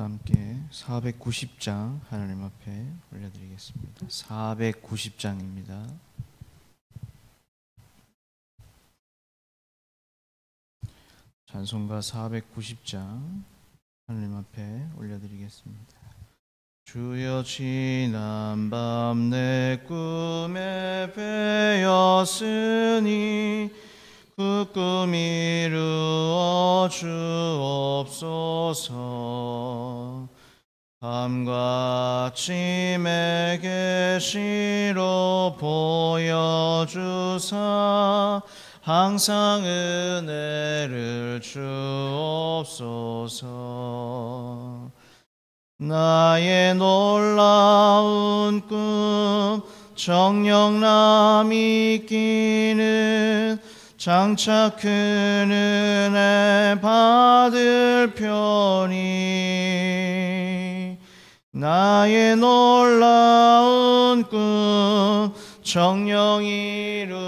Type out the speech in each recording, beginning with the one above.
함께 490장 하나님 앞에 올려드리겠습니다. 490장입니다. 찬송가 490장 하나님 앞에 올려드리겠습니다. 주여 지난밤 내 꿈에 배었으니 그 꿈 이루어 주옵소서. 밤과 아침에 계시로 보여주사 항상 은혜를 주옵소서. 나의 놀라운 꿈 정령남 있기는 장차 큰 은혜 받을 편이. 나의 놀라운 꿈 정령 이루어져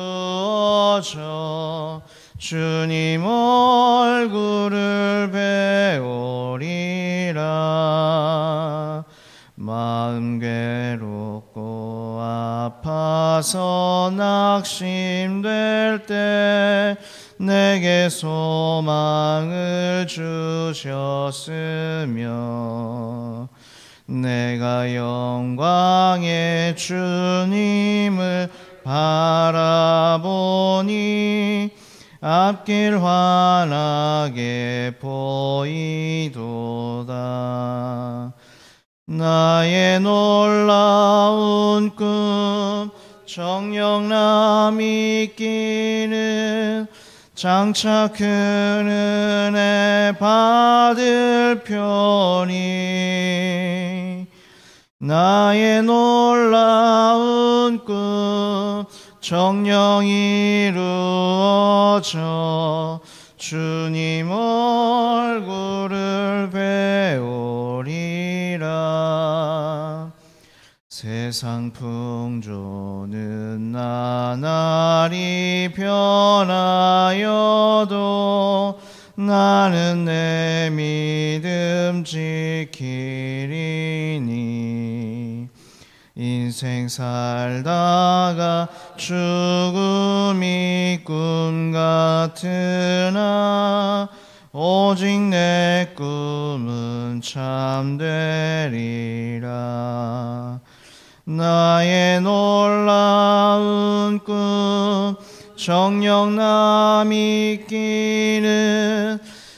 주님 얼굴을 배우리라. 마음 괴롭고 아파서 낙심될 때 내게 소망을 주셨으며 내가 영광의 주님을 바라보니 앞길 환하게 보이도다. 나의 놀라운 꿈 정령남 있기는 장차 큰 은혜 받을 편이. 나의 놀라운 꿈 정령 이루어져 주님 얼굴을 배우리라. 세상 풍조는 나날이 변하여도 나는 내 믿음 지키리니. 인생 살다가 죽음이 꿈 같으나 오직 내 꿈은 참되리라. 나의 놀라운 꿈 정령남 있기는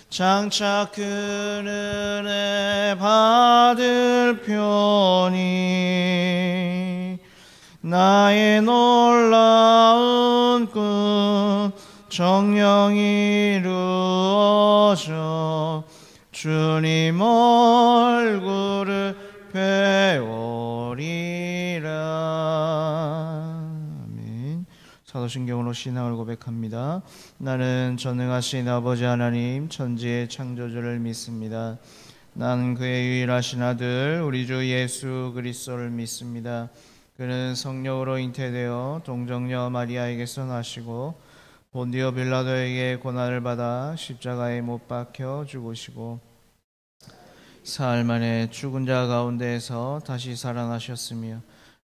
장차 큰 은혜 받을 편이. 나의 놀라운 꿈 정령 이루어져 주님 얼굴을 배우리라. 아멘. 사도신경으로 신앙을 고백합니다. 나는 전능하신 아버지 하나님 천지의 창조주를 믿습니다. 나는 그의 유일하신 아들 우리 주 예수 그리스도를 믿습니다. 그는 성령으로 잉태되어 동정녀 마리아에게서 나시고 본디오 빌라도에게 고난을 받아 십자가에 못 박혀 죽으시고 사흘 만에 죽은 자 가운데에서 다시 살아나셨으며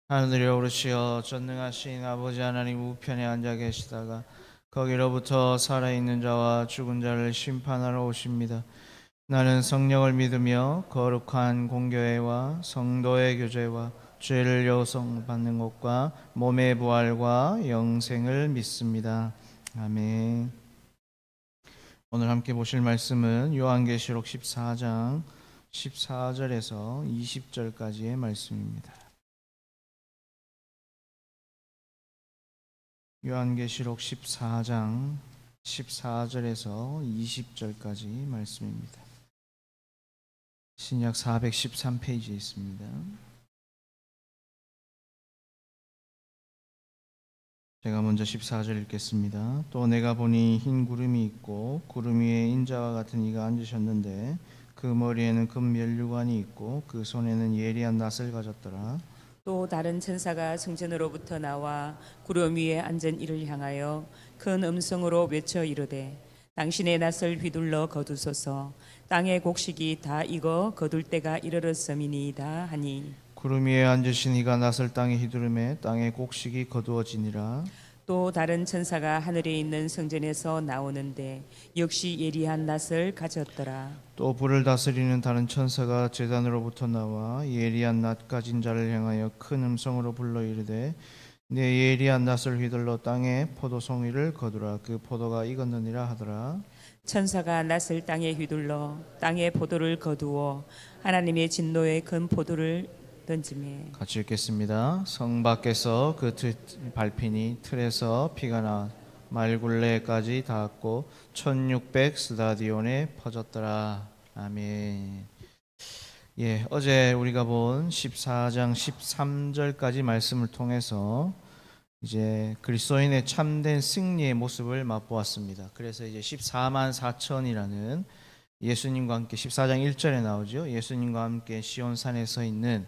하늘에 오르시어 전능하신 아버지 하나님 우편에 앉아 계시다가 거기로부터 살아있는 자와 죽은 자를 심판하러 오십니다. 나는 성령을 믿으며 거룩한 공교회와 성도의 교제와 죄를 요성받는 것과 몸의 부활과 영생을 믿습니다. 아멘. 오늘 함께 보실 말씀은 요한계시록 14장 14절에서 20절까지의 말씀입니다. 요한계시록 14장 14절에서 20절까지 말씀입니다. 신약 413페이지에 있습니다. 제가 먼저 14절 읽겠습니다. 또 내가 보니 흰 구름이 있고 구름 위에 인자와 같은 이가 앉으셨는데 그 머리에는 금 면류관이 있고 그 손에는 예리한 낫을 가졌더라. 또 다른 천사가 성전으로부터 나와 구름 위에 앉은 이를 향하여 큰 음성으로 외쳐 이르되 당신의 낫을 휘둘러 거두소서. 땅의 곡식이 다 익어 거둘 때가 이르렀음이니이다 하니. 구름 위에 앉으신 이가 낫을 땅에 휘두르매 땅의 곡식이 거두어지니라. 또 다른 천사가 하늘에 있는 성전에서 나오는데 역시 예리한 낫을 가졌더라. 또 불을 다스리는 다른 천사가 제단으로부터 나와 예리한 낫 가진 자를 향하여 큰 음성으로 불러 이르되 내 예리한 낫을 휘둘러 땅에 포도송이를 거두라. 그 포도가 익었느니라 하더라. 천사가 낫을 땅에 휘둘러 땅에 포도를 거두어 하나님의 진노의 큰 포도를 던지매. 같이 읽겠습니다. 성 밖에서 그 밟히니 틀에서 피가 나 말굴레까지 닿았고 1600 스타디온에 퍼졌더라. 아멘. 예, 어제 우리가 본 14장 13절까지 말씀을 통해서 이제 그리스도인의 참된 승리의 모습을 맛보았습니다. 그래서 이제 14만 4천이라는 예수님과 함께 14장 1절에 나오죠. 예수님과 함께 시온산에 서 있는,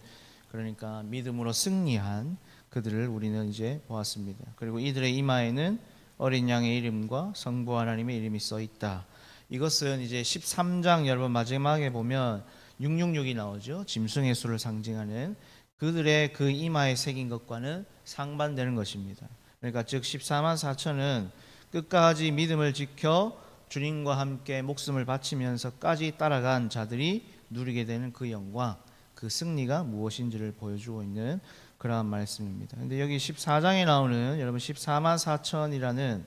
그러니까 믿음으로 승리한 그들을 우리는 이제 보았습니다. 그리고 이들의 이마에는 어린 양의 이름과 성부 하나님의 이름이 써 있다. 이것은 이제 13장 여러분 마지막에 보면 666이 나오죠. 짐승의 수를 상징하는 그들의 그 이마에 새긴 것과는 상반되는 것입니다. 그러니까 즉 14만 4천은 끝까지 믿음을 지켜 주님과 함께 목숨을 바치면서까지 따라간 자들이 누리게 되는 그 영광, 그 승리가 무엇인지를 보여주고 있는 그러한 말씀입니다. 근데 여기 14장에 나오는 여러분 14만 4천이라는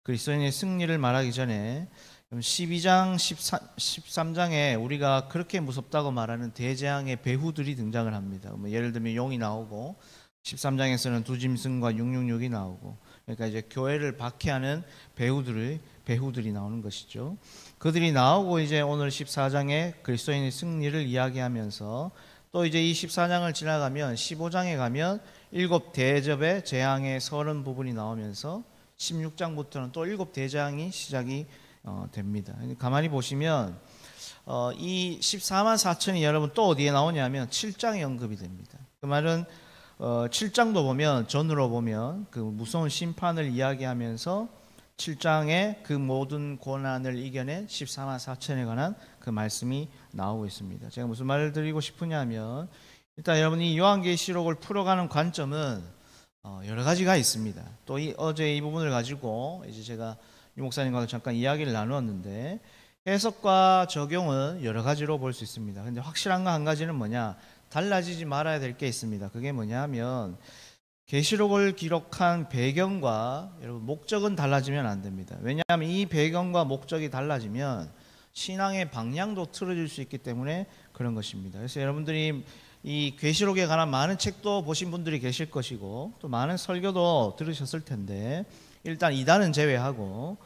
그리스도인의 승리를 말하기 전에 12장 13장에 우리가 그렇게 무섭다고 말하는 대재앙의 배후들이 등장을 합니다. 예를 들면 용이 나오고 13장에서는 두 짐승과 666이 나오고, 그러니까 이제 교회를 박해하는 배후들이 나오는 것이죠. 그들이 나오고 이제 오늘 14장에 그리스도인의 승리를 이야기하면서 또 이제 이 14장을 지나가면 15장에 가면 7대접의 재앙의 서른 부분이 나오면서 16장부터는 또 7대재앙이 시작이 됩니다. 가만히 보시면 이 14만 4천이 여러분 또 어디에 나오냐면 7장에 언급이 됩니다. 그 말은 7장도 보면 전으로 보면 그 무서운 심판을 이야기하면서 7장에 그 모든 고난을 이겨낸 14만 4천에 관한 그 말씀이 나오고 있습니다. 제가 무슨 말을 드리고 싶으냐면 일단 여러분이 요한계시록을 풀어가는 관점은 여러 가지가 있습니다. 또 어제 이 부분을 가지고 이제 제가 유 목사님과 잠깐 이야기를 나누었는데 해석과 적용은 여러 가지로 볼 수 있습니다. 근데 확실한 거 한 가지는 뭐냐? 달라지지 말아야 될 게 있습니다. 그게 뭐냐면 계시록을 기록한 배경과 여러분 목적은 달라지면 안 됩니다. 왜냐하면 이 배경과 목적이 달라지면 신앙의 방향도 틀어질 수 있기 때문에 그런 것입니다. 그래서 여러분들이 이 계시록에 관한 많은 책도 보신 분들이 계실 것이고 또 많은 설교도 들으셨을 텐데 일단 이단은 제외하고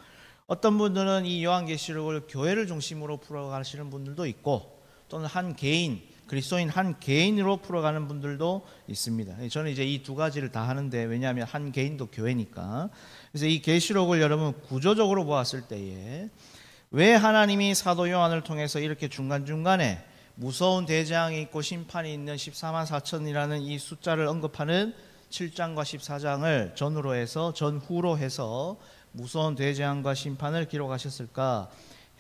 어떤 분들은 이 요한계시록을 교회를 중심으로 풀어가시는 분들도 있고 또는 한 개인, 그리스도인 한 개인으로 풀어가는 분들도 있습니다. 저는 이제 이 두 가지를 다 하는데 왜냐하면 한 개인도 교회니까. 그래서 이 계시록을 여러분 구조적으로 보았을 때에 왜 하나님이 사도 요한을 통해서 이렇게 중간중간에 무서운 대재앙이 있고 심판이 있는 14만 4천이라는 이 숫자를 언급하는 7장과 14장을 전후로 해서 무서운 대재앙과 심판을 기록하셨을까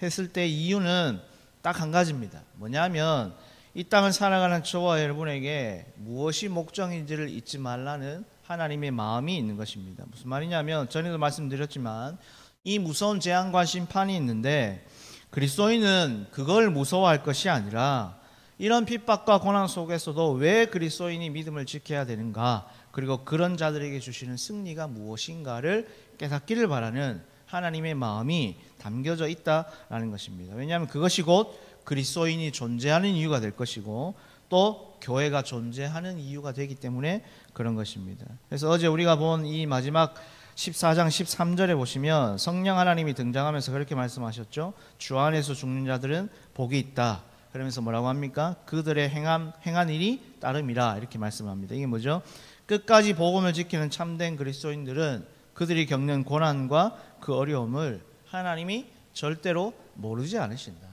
했을 때 이유는 딱 한 가지입니다. 뭐냐면 이 땅을 살아가는 저와 여러분에게 무엇이 목적인지를 잊지 말라는 하나님의 마음이 있는 것입니다. 무슨 말이냐면 전에도 말씀드렸지만 이 무서운 재앙과 심판이 있는데 그리스도인은 그걸 무서워할 것이 아니라 이런 핍박과 고난 속에서도 왜 그리스도인이 믿음을 지켜야 되는가, 그리고 그런 자들에게 주시는 승리가 무엇인가를 깨닫기를 바라는 하나님의 마음이 담겨져 있다라는 것입니다. 왜냐하면 그것이 곧 그리스도인이 존재하는 이유가 될 것이고 또 교회가 존재하는 이유가 되기 때문에 그런 것입니다. 그래서 어제 우리가 본 이 마지막 14장 13절에 보시면 성령 하나님이 등장하면서 그렇게 말씀하셨죠. 주 안에서 죽는 자들은 복이 있다. 그러면서 뭐라고 합니까? 그들의 행한 일이 따름이라 이렇게 말씀합니다. 이게 뭐죠? 끝까지 복음을 지키는 참된 그리스도인들은 그들이 겪는 고난과 그 어려움을 하나님이 절대로 모르지 않으신다.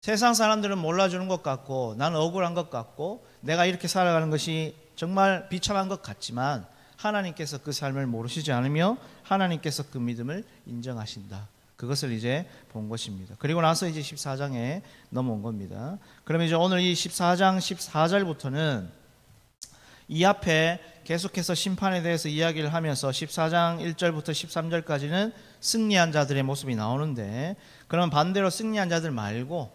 세상 사람들은 몰라주는 것 같고 나는 억울한 것 같고 내가 이렇게 살아가는 것이 정말 비참한 것 같지만 하나님께서 그 삶을 모르시지 않으며 하나님께서 그 믿음을 인정하신다. 그것을 이제 본 것입니다. 그리고 나서 이제 14장에 넘어온 겁니다. 그러면 이제 오늘 이 14장 14절부터는 이 앞에 계속해서 심판에 대해서 이야기를 하면서 14장 1절부터 13절까지는 승리한 자들의 모습이 나오는데, 그럼 반대로 승리한 자들 말고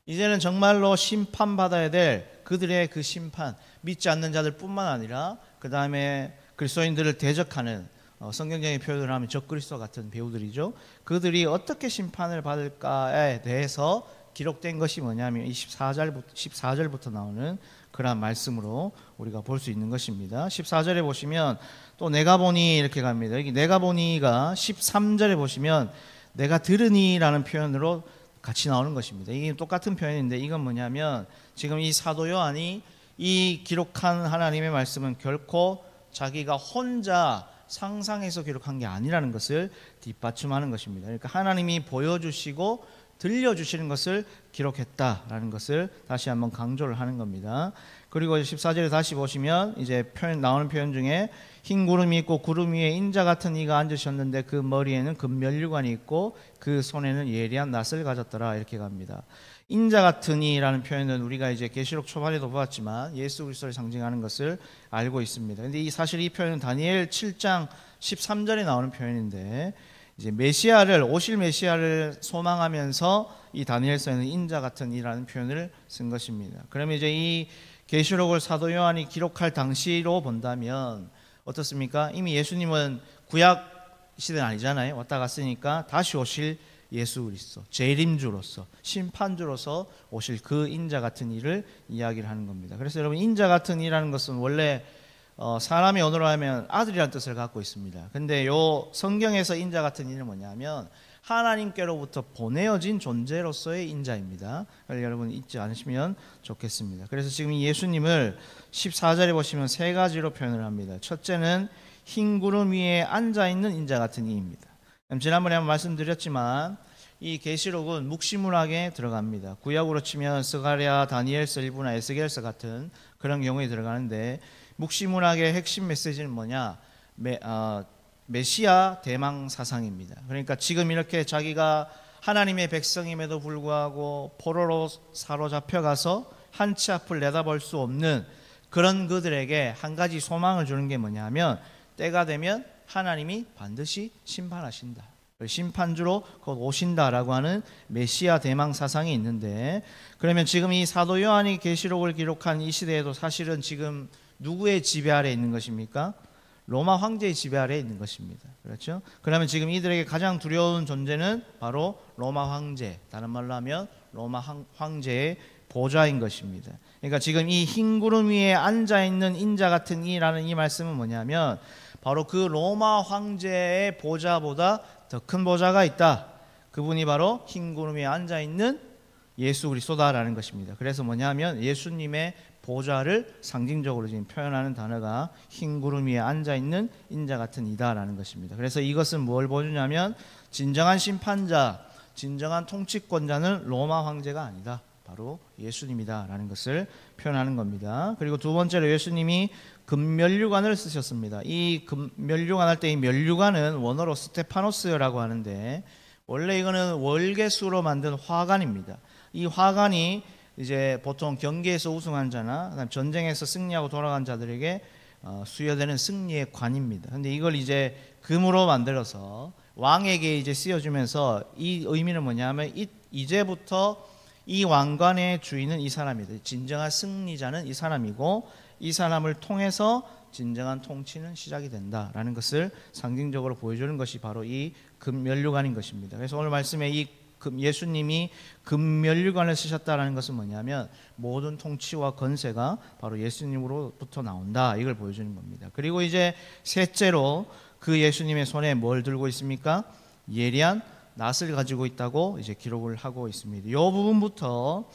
이제는 정말로 심판받아야 될 그들의 그 심판, 믿지 않는 자들 뿐만 아니라 그 다음에 그리스도인들을 대적하는 성경적인 표현을 하면 적그리스도 같은 배우들이죠. 그들이 어떻게 심판을 받을까에 대해서 기록된 것이 뭐냐면 이 14절부터 나오는 그러한 말씀으로 우리가 볼 수 있는 것입니다. 14절에 보시면 또 내가 보니 이렇게 갑니다. 여기 내가 보니가 13절에 보시면 내가 들으니라는 표현으로 같이 나오는 것입니다. 이게 똑같은 표현인데 이건 뭐냐면 지금 이 사도 요한이 이 기록한 하나님의 말씀은 결코 자기가 혼자 상상해서 기록한 게 아니라는 것을 뒷받침하는 것입니다. 그러니까 하나님이 보여주시고 들려주시는 것을 기록했다라는 것을 다시 한번 강조를 하는 겁니다. 그리고 14절에 다시 보시면 이제 나오는 표현 중에 흰 구름이 있고 구름 위에 인자 같은 이가 앉으셨는데 그 머리에는 금면류관이 있고 그 손에는 예리한 낫을 가졌더라, 이렇게 갑니다. 인자 같은 이라는 표현은 우리가 이제 계시록 초반에도 보았지만 예수 그리스도를 상징하는 것을 알고 있습니다. 근데 사실 이 표현은 다니엘 7장 13절에 나오는 표현인데 이제 오실 메시아를 소망하면서 이 다니엘서에는 인자 같은 이라는 표현을 쓴 것입니다. 그러면 이제 이 계시록을 사도 요한이 기록할 당시로 본다면 어떻습니까? 이미 예수님은 구약 시대는 아니잖아요. 왔다 갔으니까 다시 오실 예수 그리스도, 재림주로서 심판주로서 오실 그 인자 같은 이를 이야기를 하는 겁니다. 그래서 여러분, 인자 같은 이라는 것은 원래 사람의 언어로 하면 아들이라는 뜻을 갖고 있습니다. 근데 요 성경에서 인자 같은 이는 뭐냐면 하나님께로부터 보내어진 존재로서의 인자입니다. 여러분 잊지 않으시면 좋겠습니다. 그래서 지금 이 예수님을 14절에 보시면 세 가지로 표현을 합니다. 첫째는 흰 구름 위에 앉아있는 인자 같은 이입니다. 지난번에 한번 말씀드렸지만 이 계시록은 묵시문학에 들어갑니다. 구약으로 치면 스가랴, 다니엘서, 일부나 에스겔서 같은 그런 경우에 들어가는데, 묵시문학의 핵심 메시지는 뭐냐? 메시아 대망 사상입니다. 그러니까 지금 이렇게 자기가 하나님의 백성임에도 불구하고 포로로 사로잡혀가서 한치 앞을 내다볼 수 없는 그런 그들에게 한 가지 소망을 주는 게 뭐냐면 때가 되면 하나님이 반드시 심판하신다, 심판주로 곧 오신다라고 하는 메시아 대망 사상이 있는데, 그러면 지금 이 사도 요한이 계시록을 기록한 이 시대에도 사실은 지금 누구의 지배 아래 있는 것입니까? 로마 황제의 지배 아래 있는 것입니다. 그렇죠? 그러면 지금 이들에게 가장 두려운 존재는 바로 로마 황제, 다른 말로 하면 로마 황제의 보좌인 것입니다. 그러니까 지금 이 흰 구름 위에 앉아있는 인자 같은 이라는 이 말씀은 뭐냐면 바로 그 로마 황제의 보좌보다 더 큰 보좌가 있다. 그분이 바로 흰 구름 위에 앉아있는 예수 그리스도다라는 것입니다. 그래서 뭐냐면 예수님의 보좌를 상징적으로 지금 표현하는 단어가 흰 구름 위에 앉아있는 인자 같은 이다라는 것입니다. 그래서 이것은 뭘 보여주냐면 진정한 심판자, 진정한 통치권자는 로마 황제가 아니다, 바로 예수님이다라는 것을 표현하는 겁니다. 그리고 두 번째로 예수님이 금면류관을 쓰셨습니다. 이 금면류관 할 때 이 면류관은 원어로 스테파노스라고 하는데 원래 이거는 월계수로 만든 화관입니다. 이 화관이 이제 보통 경기에서 우승한 자나 그다음 전쟁에서 승리하고 돌아간 자들에게 수여되는 승리의 관입니다. 근데 이걸 이제 금으로 만들어서 왕에게 이제 씌워주면서 이 의미는 뭐냐면 이제부터 이 왕관의 주인은 이 사람이다. 진정한 승리자는 이 사람이고 이 사람을 통해서 진정한 통치는 시작이 된다라는 것을 상징적으로 보여주는 것이 바로 이 금면류관인 것입니다. 그래서 오늘 말씀에 이 예수님이 금면류관을 쓰셨다라는 것은 뭐냐면 모든 통치와 권세가 바로 예수님으로부터 나온다, 이걸 보여주는 겁니다. 그리고 이제 셋째로 그 예수님의 손에 뭘 들고 있습니까? 예리한 낫을 가지고 있다고 이제 기록을 하고 있습니다. 이 부분부터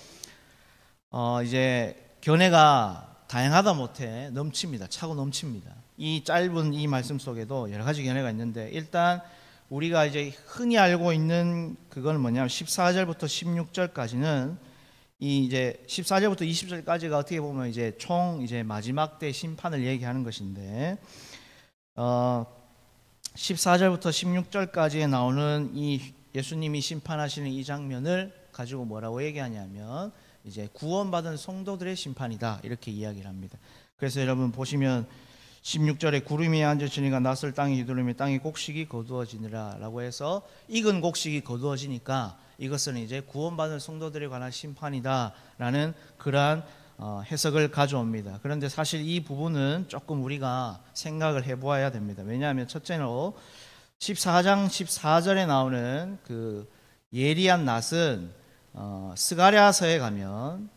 이제 견해가 다양하다 못해 넘칩니다. 차고 넘칩니다. 이 짧은 이 말씀 속에도 여러 가지 견해가 있는데, 일단 우리가 이제 흔히 알고 있는 그건 뭐냐면 14절부터 16절까지는 이 이제 14절부터 20절까지가 어떻게 보면 이제 총 이제 마지막 때 심판을 얘기하는 것인데, 14절부터 16절까지에 나오는 이 예수님이 심판하시는 이 장면을 가지고 뭐라고 얘기하냐면 이제 구원받은 성도들의 심판이다 이렇게 이야기를 합니다. 그래서 여러분 보시면 16절에 구름 위에 앉으시니가 낯을 땅에 휘두르며 땅의 곡식이 거두어지니라 라고 해서 익은 곡식이 거두어지니까 이것은 이제 구원받은 성도들에 관한 심판이다 라는 그러한 해석을 가져옵니다. 그런데 사실 이 부분은 조금 우리가 생각을 해보아야 됩니다. 왜냐하면 첫째로 14장 14절에 나오는 그 예리한 낫은 스가랴서에 가면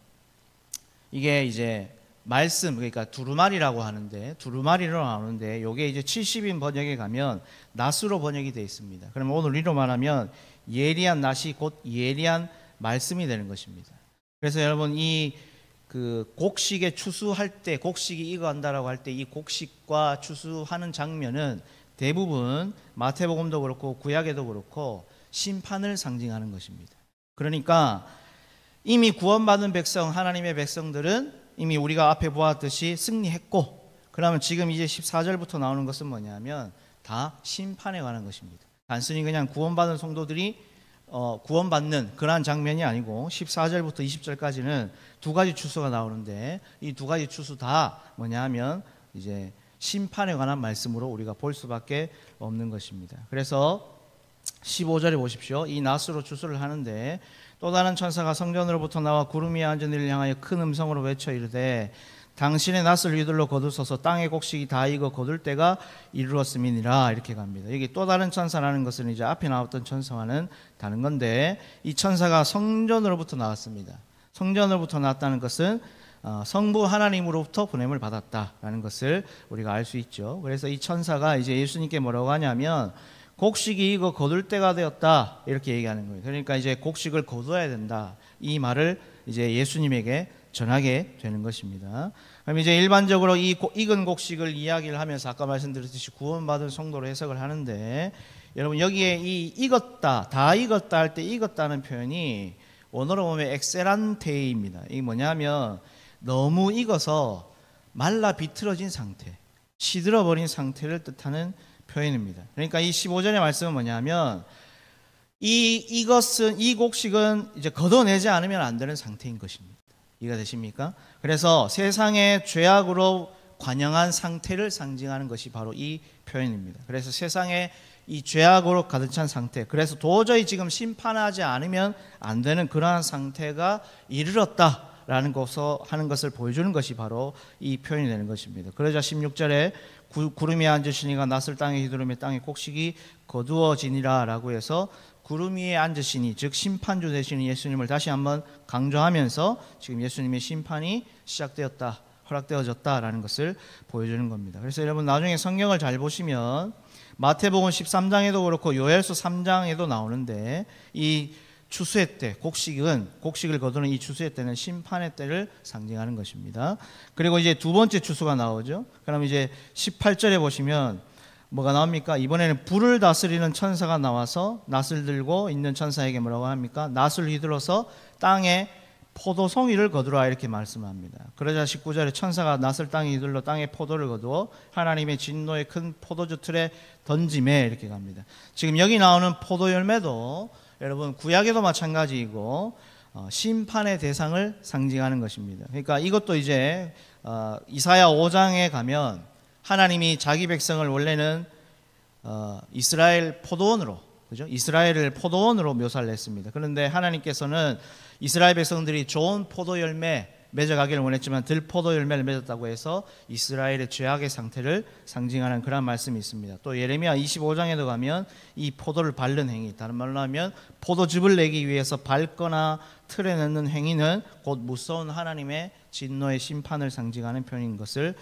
이게 이제 말씀, 그러니까 두루마리라고 하는데 두루마리로 나오는데 이게 이제 70인 번역에 가면 낫으로 번역이 되어 있습니다. 그러면 오늘 이로 말하면 예리한 낫이 곧 예리한 말씀이 되는 것입니다. 그래서 여러분 이 그 곡식에 추수할 때 곡식이 익어간다라고 할 때 이 곡식과 추수하는 장면은 대부분 마태복음도 그렇고 구약에도 그렇고 심판을 상징하는 것입니다. 그러니까 이미 구원받은 백성, 하나님의 백성들은 이미 우리가 앞에 보았듯이 승리했고, 그러면 지금 이제 14절부터 나오는 것은 뭐냐면 다 심판에 관한 것입니다. 단순히 그냥 구원받은 성도들이 구원받는 그러한 장면이 아니고 14절부터 20절까지는 두 가지 추수가 나오는데 이 두 가지 추수 다 뭐냐 하면 이제 심판에 관한 말씀으로 우리가 볼 수밖에 없는 것입니다. 그래서 15절에 보십시오. 이 낫으로 추수를 하는데 또 다른 천사가 성전으로부터 나와 구름 위에 앉은 이를 향하여 큰 음성으로 외쳐 이르되 당신의 낫을 휘둘러 거두소서 땅의 곡식이 다 익어 거둘 때가 이르렀음이니라 이렇게 갑니다. 여기 또 다른 천사라는 것은 이제 앞에 나왔던 천사와는 다른 건데 이 천사가 성전으로부터 나왔습니다. 성전으로부터 나왔다는 것은 성부 하나님으로부터 보냄을 받았다라는 것을 우리가 알 수 있죠. 그래서 이 천사가 이제 예수님께 뭐라고 하냐면 곡식이 익어 거둘 때가 되었다 이렇게 얘기하는 거예요. 그러니까 이제 곡식을 거둬야 된다 이 말을 이제 예수님에게 전하게 되는 것입니다. 그럼 이제 일반적으로 이 익은 곡식을 이야기를 하면서 아까 말씀드렸듯이 구원받은 성도로 해석을 하는데 여러분 여기에 이 익었다, 다 익었다 할 때 익었다는 표현이 원어로 보면 엑셀란테입니다. 이게 뭐냐면 너무 익어서 말라 비틀어진 상태, 시들어버린 상태를 뜻하는 표현입니다. 그러니까 이 15절의 말씀은 뭐냐면 이 곡식은 이제 걷어내지 않으면 안 되는 상태인 것입니다. 이해가 되십니까? 그래서 세상의 죄악으로 관영한 상태를 상징하는 것이 바로 이 표현입니다. 그래서 세상에 이 죄악으로 가득 찬 상태, 그래서 도저히 지금 심판하지 않으면 안 되는 그러한 상태가 이르렀다라는 것을 하는 것을 보여주는 것이 바로 이 표현이 되는 것입니다. 그러자 16절에 구름 위에 앉으시니가 낫을 땅에 휘두르며 땅의 곡식이 거두어지니라 라고 해서 구름 위에 앉으시니 즉 심판주 되시는 예수님을 다시 한번 강조하면서 지금 예수님의 심판이 시작되었다, 허락되어졌다라는 것을 보여주는 겁니다. 그래서 여러분 나중에 성경을 잘 보시면 마태복음 13장에도 그렇고 요엘서 3장에도 나오는데 이 추수의 때, 곡식을 거두는 이 추수의 때는 심판의 때를 상징하는 것입니다. 그리고 이제 두 번째 추수가 나오죠. 그럼 이제 18절에 보시면 뭐가 나옵니까? 이번에는 불을 다스리는 천사가 나와서 낫을 들고 있는 천사에게 뭐라고 합니까? 낫을 휘둘러서 땅에 포도송이를 거두라 이렇게 말씀합니다. 그러자 19절에 천사가 낫을 땅에 휘둘러 땅에 포도를 거두어 하나님의 진노의 큰 포도주 틀에 던짐에 이렇게 갑니다. 지금 여기 나오는 포도 열매도 여러분 구약에도 마찬가지이고 심판의 대상을 상징하는 것입니다. 그러니까 이것도 이제 이사야 5장에 가면 하나님이 자기 백성을 원래는 이스라엘 포도원으로, 그죠? 이스라엘을 포도원으로 묘사를 했습니다. 그런데 하나님께서는 이스라엘 백성들이 좋은 포도 열매 맺어가기를 원했지만 들포도 열매를 맺었다고 해서 이스라엘의 죄악의 상태를 상징하는 그런 말씀이 있습니다. 또 예레미야 25장에도 가면 이 포도를 밟는 행위, 다른 말로 하면 포도즙을 내기 위해서 밟거나 틀에 넣는 행위는 곧 무서운 하나님의 진노의 심판을 상징하는 표현인 것을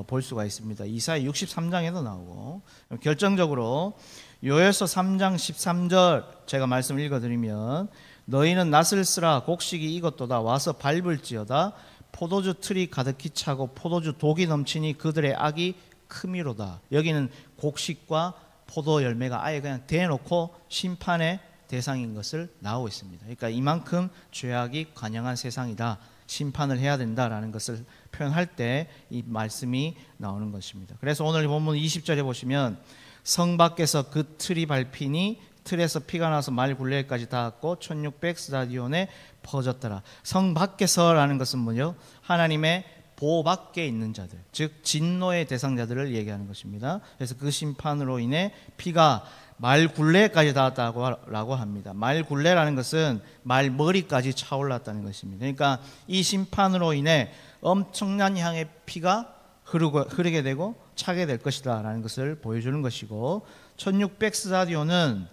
볼 수가 있습니다. 이사야 63장에도 나오고, 결정적으로 요엘서 3장 13절 제가 말씀을 읽어드리면 너희는 낫을 쓰라 곡식이 익었도다 와서 밟을지어다 포도주 틀이 가득히 차고 포도주 독이 넘치니 그들의 악이 크미로다. 여기는 곡식과 포도 열매가 아예 그냥 대놓고 심판의 대상인 것을 나오고 있습니다. 그러니까 이만큼 죄악이 관영한 세상이다, 심판을 해야 된다라는 것을 표현할 때 이 말씀이 나오는 것입니다. 그래서 오늘 본문 20절에 보시면 성 밖에서 그 틀이 밟히니 틀에서 피가 나서 말 굴레까지 닿았고 1600 스타디온에 퍼졌더라. 성 밖에서라는 것은 뭐죠? 하나님의 보호 밖에 있는 자들, 즉 진노의 대상자들을 얘기하는 것입니다. 그래서 그 심판으로 인해 피가 말 굴레까지 닿았다고 합니다. 말 굴레라는 것은 말 머리까지 차올랐다는 것입니다. 그러니까 이 심판으로 인해 엄청난 양의 피가 흐르게 되고 차게 될 것이다 라는 것을 보여주는 것이고, 1600 스타디온은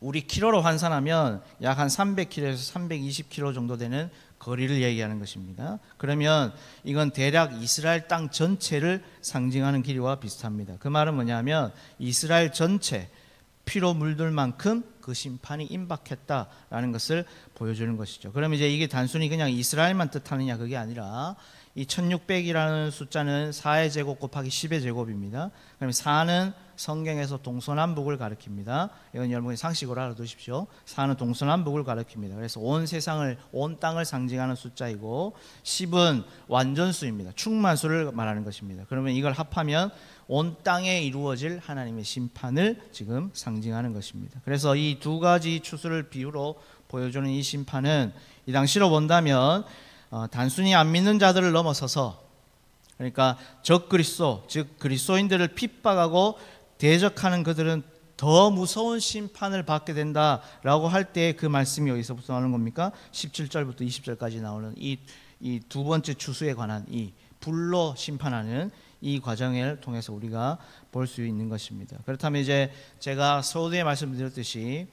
우리 키로로 환산하면 약 한 300km에서 320km 정도 되는 거리를 얘기하는 것입니다. 그러면 이건 대략 이스라엘 땅 전체를 상징하는 길이와 비슷합니다. 그 말은 뭐냐면 이스라엘 전체 피로 물들 만큼 그 심판이 임박했다라는 것을 보여주는 것이죠. 그럼 이제 이게 단순히 그냥 이스라엘만 뜻하느냐, 그게 아니라 이 1600이라는 숫자는 4의 제곱 곱하기 10의 제곱입니다. 그럼 4는 성경에서 동서남북을 가리킵니다. 이건 여러분이 상식으로 알아두십시오. 4는 동서남북을 가리킵니다. 그래서 온 세상을, 온 땅을 상징하는 숫자이고, 10은 완전수입니다. 충만수를 말하는 것입니다. 그러면 이걸 합하면 온 땅에 이루어질 하나님의 심판을 지금 상징하는 것입니다. 그래서 이 두 가지 추수를 비유로 보여주는 이 심판은 이 당시로 본다면 단순히 안 믿는 자들을 넘어서서, 그러니까 적그리스도, 즉 그리스도인들을 핍박하고 대적하는 그들은 더 무서운 심판을 받게 된다라고 할 때 그 말씀이 어디서부터 나오는 겁니까? 17절부터 20절까지 나오는 이 두 번째 추수에 관한 이 불로 심판하는 이 과정을 통해서 우리가 볼 수 있는 것입니다. 그렇다면 이제 제가 서두에 말씀드렸듯이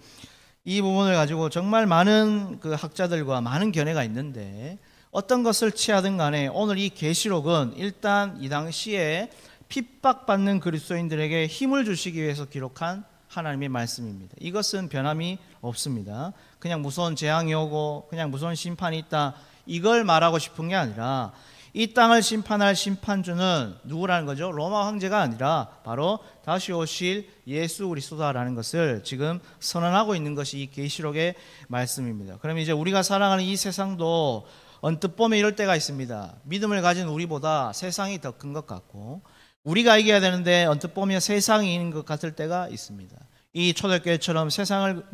이 부분을 가지고 정말 많은 그 학자들과 많은 견해가 있는데, 어떤 것을 취하든 간에 오늘 이 계시록은 일단 이 당시에 핍박받는 그리스도인들에게 힘을 주시기 위해서 기록한 하나님의 말씀입니다. 이것은 변함이 없습니다. 그냥 무서운 재앙이 오고 그냥 무서운 심판이 있다, 이걸 말하고 싶은 게 아니라 이 땅을 심판할 심판주는 누구라는 거죠? 로마 황제가 아니라 바로 다시 오실 예수 그리스도다라는 것을 지금 선언하고 있는 것이 이 계시록의 말씀입니다. 그럼 이제 우리가 살아가는 이 세상도 언뜻 보면 이럴 때가 있습니다. 믿음을 가진 우리보다 세상이 더 큰 것 같고, 우리가 이겨야 되는데 언뜻 보면 세상이 이기는 것 같을 때가 있습니다. 이 초대교회처럼 세상을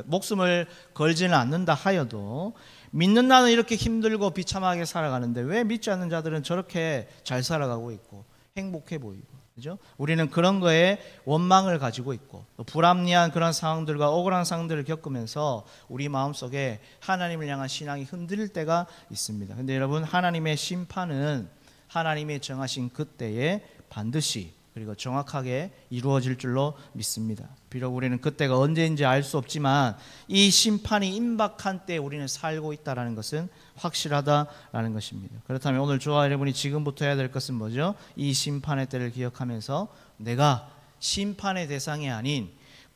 목숨을 걸지는 않는다 하여도 믿는 나는 이렇게 힘들고 비참하게 살아가는데 왜 믿지 않는 자들은 저렇게 잘 살아가고 있고 행복해 보이고, 그죠? 우리는 그런 거에 원망을 가지고 있고 또 불합리한 그런 상황들과 억울한 상황들을 겪으면서 우리 마음속에 하나님을 향한 신앙이 흔들릴 때가 있습니다. 근데 여러분, 하나님의 심판은 하나님이 정하신 그때에 반드시 그리고 정확하게 이루어질 줄로 믿습니다. 비록 우리는 그때가 언제인지 알 수 없지만 이 심판이 임박한 때에 우리는 살고 있다는 것은 확실하다라는 것입니다. 그렇다면 오늘 저와 여러분이 지금부터 해야 될 것은 뭐죠? 이 심판의 때를 기억하면서 내가 심판의 대상이 아닌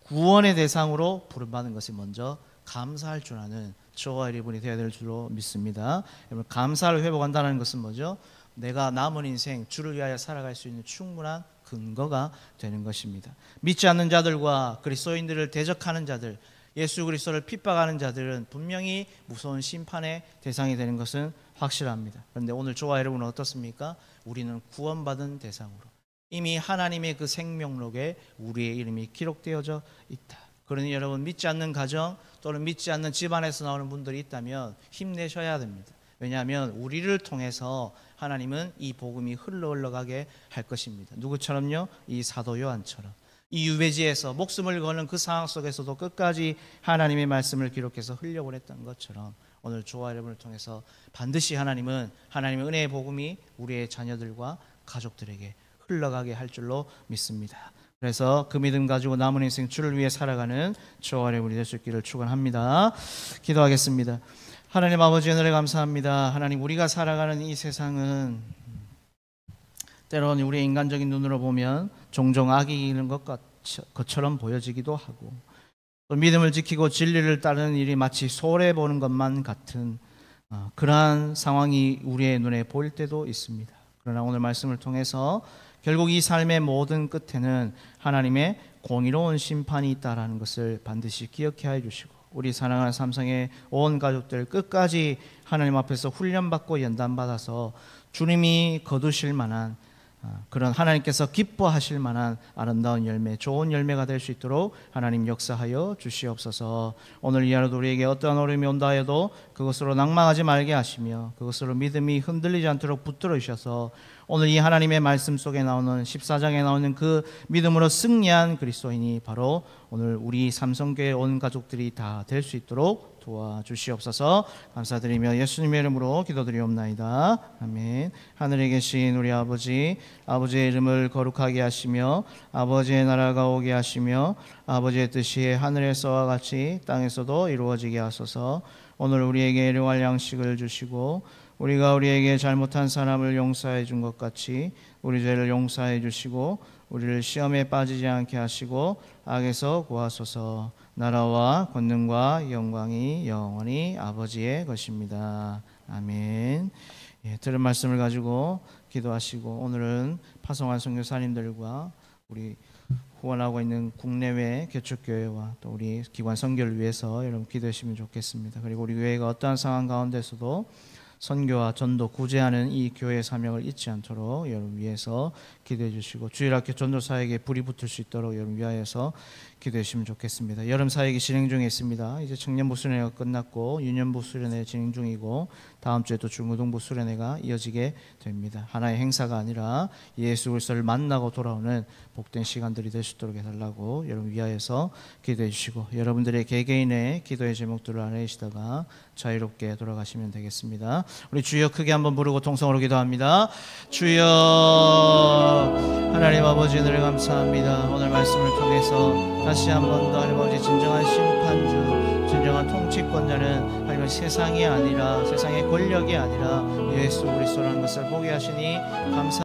구원의 대상으로 부름받은 것을 먼저 감사할 줄 아는 저와 여러분이 되어야 될 줄로 믿습니다. 여러분, 감사를 회복한다는 것은 뭐죠? 내가 남은 인생 주를 위하여 살아갈 수 있는 충분한 근거가 되는 것입니다. 믿지 않는 자들과 그리스도인들을 대적하는 자들, 예수 그리스도를 핍박하는 자들은 분명히 무서운 심판의 대상이 되는 것은 확실합니다. 그런데 오늘 저와 여러분은 어떻습니까? 우리는 구원받은 대상으로 이미 하나님의 그 생명록에 우리의 이름이 기록되어져 있다. 그러니 여러분, 믿지 않는 가정 또는 믿지 않는 집안에서 나오는 분들이 있다면 힘내셔야 됩니다. 왜냐하면 우리를 통해서 하나님은 이 복음이 흘러가게 할 것입니다. 누구처럼요? 이 사도 요한처럼 이 유배지에서 목숨을 거는 그 상황 속에서도 끝까지 하나님의 말씀을 기록해서 흘려보냈던 것처럼 오늘 저와 여러분을 통해서 반드시 하나님은 하나님의 은혜의 복음이 우리의 자녀들과 가족들에게 흘러가게 할 줄로 믿습니다. 그래서 그 믿음 가지고 남은 인생 주를 위해 살아가는 저와 여러분이 될 수 있기를 축원합니다. 기도하겠습니다. 하나님 아버지, 은혜를 감사합니다. 하나님, 우리가 살아가는 이 세상은 때로는 우리의 인간적인 눈으로 보면 종종 악이 이기는 것처럼 보여지기도 하고, 또 믿음을 지키고 진리를 따르는 일이 마치 소홀해 보는 것만 같은 그러한 상황이 우리의 눈에 보일 때도 있습니다. 그러나 오늘 말씀을 통해서 결국 이 삶의 모든 끝에는 하나님의 공의로운 심판이 있다는 것을 반드시 기억해야 해주시고, 우리 사랑하는 삼성의 온 가족들 끝까지 하나님 앞에서 훈련받고 연단받아서 주님이 거두실 만한 그런 하나님께서 기뻐하실 만한 아름다운 열매, 좋은 열매가 될 수 있도록 하나님 역사하여 주시옵소서. 오늘 이 하루도 우리에게 어떠한 어려움이 온다 해도 그것으로 낭망하지 말게 하시며 그것으로 믿음이 흔들리지 않도록 붙들어 주셔서 오늘 이 하나님의 말씀 속에 나오는 14장에 나오는 그 믿음으로 승리한 그리스도인이 바로 오늘 우리 삼성교회 온 가족들이 다 될 수 있도록 도와주시옵소서. 감사드리며 예수님의 이름으로 기도드리옵나이다. 아멘. 하늘에 계신 우리 아버지, 아버지의 이름을 거룩하게 하시며 아버지의 나라가 오게 하시며 아버지의 뜻이 하늘에서와 같이 땅에서도 이루어지게 하소서. 오늘 우리에게 일용할 양식을 주시고 우리가 우리에게 잘못한 사람을 용서해 준 것 같이 우리 죄를 용서해 주시고 우리를 시험에 빠지지 않게 하시고 악에서 구하소서. 나라와 권능과 영광이 영원히 아버지의 것입니다. 아멘. 들은 말씀을 가지고 기도하시고 오늘은 파송한 선교사님들과 우리 후원하고 있는 국내외 개척교회와 또 우리 기관 선교를 위해서 여러분 기도하시면 좋겠습니다. 그리고 우리 교회가 어떠한 상황 가운데서도 선교와 전도 구제하는 이 교회의 사명을 잊지 않도록 여러분 위해서 기도해 주시고 주일학교 전도사에게 불이 붙을 수 있도록 여러분 위하여서 기도해 주시면 좋겠습니다. 여름 사역이 진행 중에 있습니다. 이제 청년부 수련회가 끝났고 유년부 수련회 진행 중이고 다음 주에 또 중고등부 수련회가 이어지게 됩니다. 하나의 행사가 아니라 예수 그리스도를 만나고 돌아오는 복된 시간들이 될 수 있도록 해달라고 여러분 위하여서 기도해 주시고 여러분들의 개개인의 기도의 제목들을 안내시다가 자유롭게 돌아가시면 되겠습니다. 우리 주여 크게 한번 부르고 통성으로 기도합니다. 주여 하나님 아버지 늘 감사합니다. 오늘 말씀을 통해서 다시 한 번 더 하나님 아버지 진정한 심판주, 진정한 통치권자는 하나님 세상이 아니라 세상의 권력이 아니라 예수 그리스도라는 것을 보게 하시니 감사.